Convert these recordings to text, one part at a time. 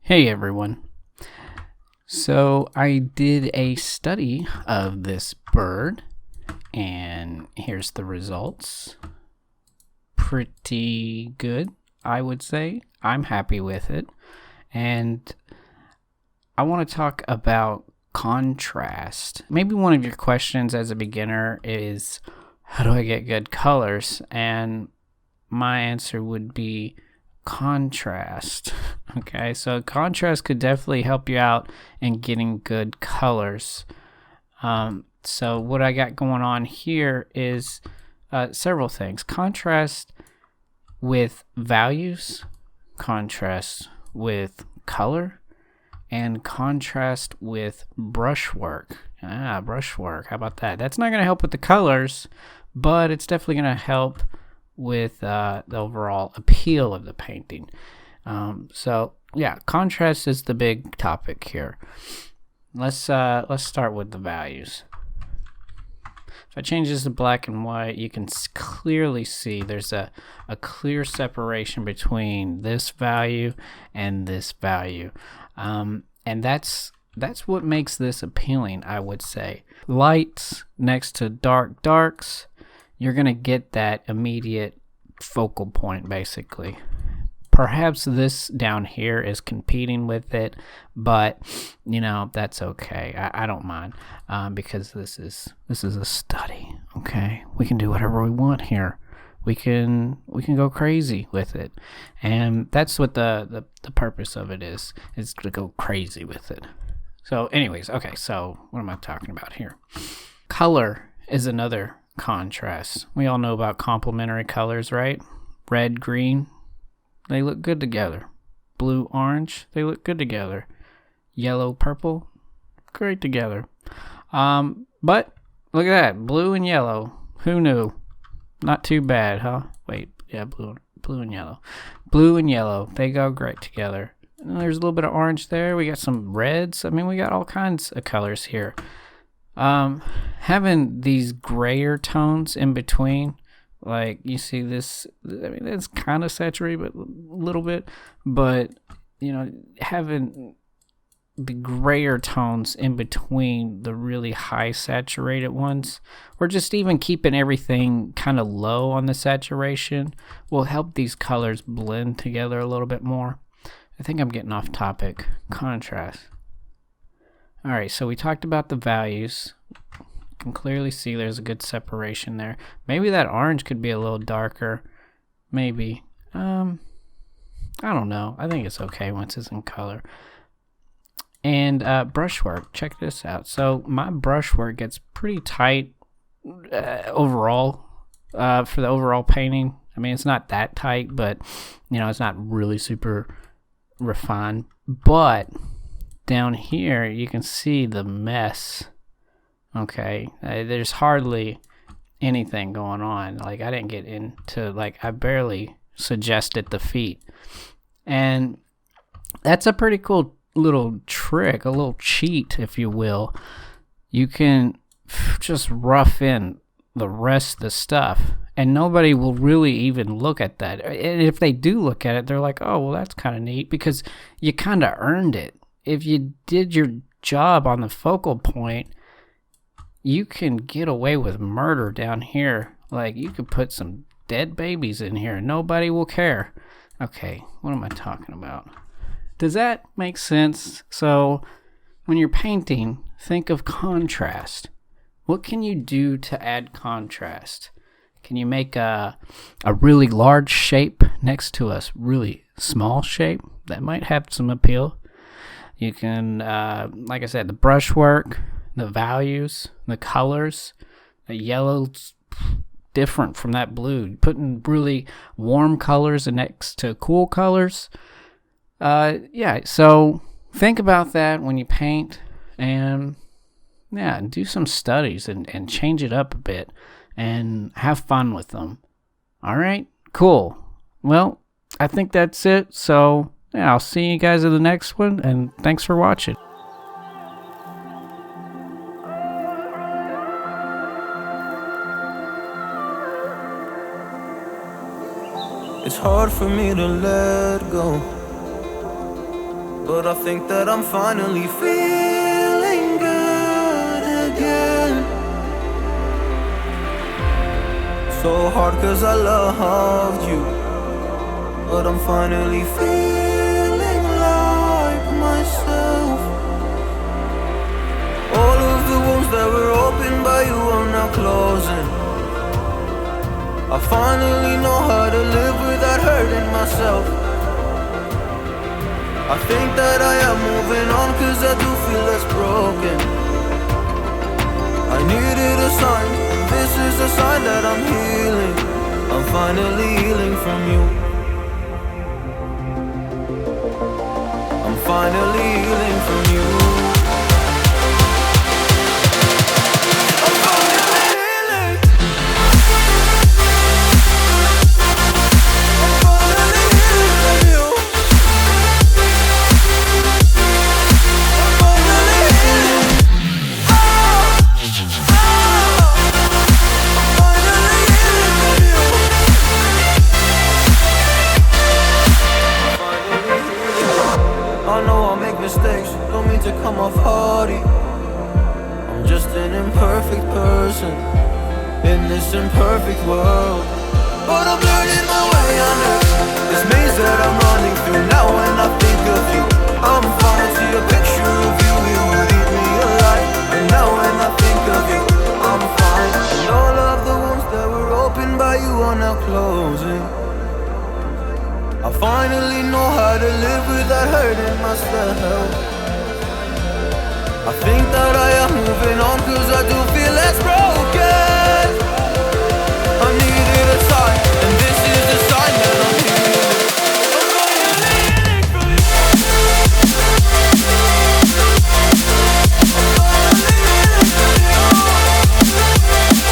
Hey everyone. So I did a study of this bird and here's the results. Pretty good, I would say. I'm happy with it. And I want to talk about contrast. Maybe one of your questions as a beginner is, how do I get good colors? And my answer would be contrast. Okay, so contrast could definitely help you out in getting good colors. So what I got going on here is several things. Contrast with values, contrast with color, and contrast with brushwork. Brushwork, how about that? That's not going to help with the colors, but it's definitely going to help with the overall appeal of the painting. So yeah, contrast is the big topic here. Let's start with the values. If I change this to black and white, you can clearly see there's a clear separation between this value and this value, and that's what makes this appealing, I would say. Lights next to darks, you're gonna get that immediate focal point, basically. Perhaps this down here is competing with it, but you know, that's okay. I don't mind, because this is a study. Okay, we can do whatever we want here. We can go crazy with it, and that's what the purpose of it is to go crazy with it. So anyways, okay, so what am I talking about here? Color is another contrast. We all know about complementary colors, right? Red, green, they look good together. Blue, orange, they look good together. Yellow, purple, great together. But look at that, blue and yellow. Who knew? Not too bad, huh? Wait, yeah, blue and yellow. Blue and yellow, they go great together. And there's a little bit of orange there. We got some reds. I mean, we got all kinds of colors here. Having these grayer tones in between, like you see this, I mean, it's kind of saturated, but a little bit, but you know, having the grayer tones in between the really high saturated ones, or just even keeping everything kind of low on the saturation, will help these colors blend together a little bit more. I think I'm getting off topic. Contrast. Alright, so we talked about the values. You can clearly see there's a good separation there. Maybe that orange could be a little darker. Maybe. I don't know. I think it's okay once it's in color. And brushwork. Check this out. So my brushwork gets pretty tight overall for the overall painting. I mean, it's not that tight, but you know, it's not really super refined. But down here you can see the mess. Okay, there's hardly anything going on. Like, I didn't get into, like, I barely suggested the feet, and that's a pretty cool little trick, a little cheat, if you will. You can just rough in the rest of the stuff and nobody will really even look at that. And if they do look at it, they're like, oh, well, that's kind of neat, because you kind of earned it. If you did your job on the focal point, you can get away with murder down here. Like, you could put some dead babies in here and nobody will care. Okay, what am I talking about? Does that make sense? So when you're painting, think of contrast. What can you do to add contrast? Can you make a really large shape next to a really small shape? That might have some appeal. You can, like I said, the brushwork, the values, the colors. The yellow's different from that blue. Putting really warm colors next to cool colors. Yeah, so think about that when you paint, and yeah, do some studies and change it up a bit and have fun with them. All right, cool. Well, I think that's it. So yeah, I'll see you guys in the next one, and thanks for watching. It's hard for me to let go but I think that I'm finally feeling good again. So hard cause I loved you, but I'm finally feeling like myself. All of the wounds that were opened by you are now closing. I finally know how to live without hurting myself. I think that I am moving on cause I do feel less broken. I needed a sign, this is a sign that I'm healing. I'm finally healing from you. I'm finally healing from you. Mistakes, don't mean to come off hardy. I'm just an imperfect person in this imperfect world, but I'm learning my way under this maze that I'm running through. Now when I think of you, I'm falling to a picture of you. You would eat me alive. And now when I think of you, I'm fine. And all of the wounds that were opened by you are now closing. I finally know how to live without hurting myself. I think that I am moving on cause I do feel less broken. I needed a sign, and this is the sign that I'm healing. I'm finally healing from you. I'm finally healing from you.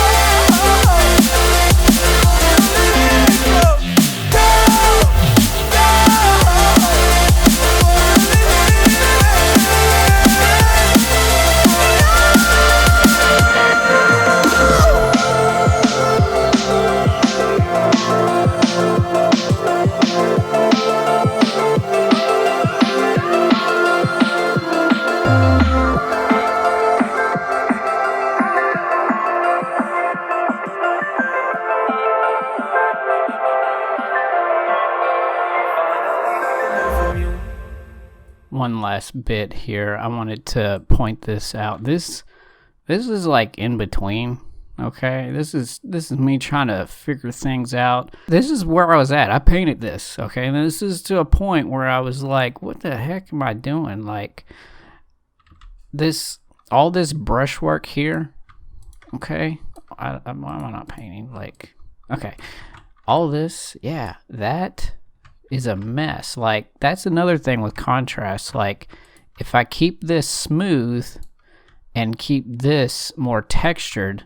One last bit here. I wanted to point this out. This is like in between. Okay, this is me trying to figure things out. This is where I was at. I painted this. Okay, and this is to a point where I was like, what the heck am I doing? Like all this brushwork here. Okay, why am I not painting? Like, okay, all this, yeah, that is a mess. Like, that's another thing with contrast. Like, if I keep this smooth and keep this more textured,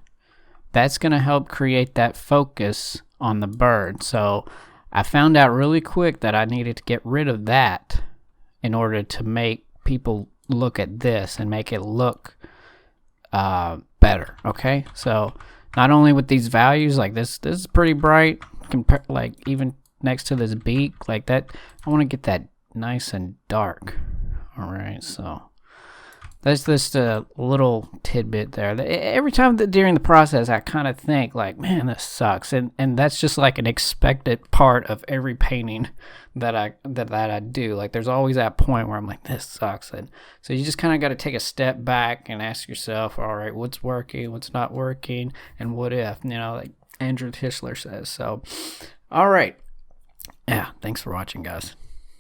that's going to help create that focus on the bird. So I found out really quick that I needed to get rid of that in order to make people look at this and make it look better. Okay, so not only with these values, like this is pretty bright, like even next to this beak, like that, I want to get that nice and dark. All right, so that's just a little tidbit there. Every time during the process, I kind of think like, man, this sucks, and that's just like an expected part of every painting that I do. Like, there's always that point where I'm like, this sucks, and so you just kind of got to take a step back and ask yourself, all right, what's working, what's not working, and what if, like Andrew Tischler says. So, all right. Yeah, thanks for watching, guys.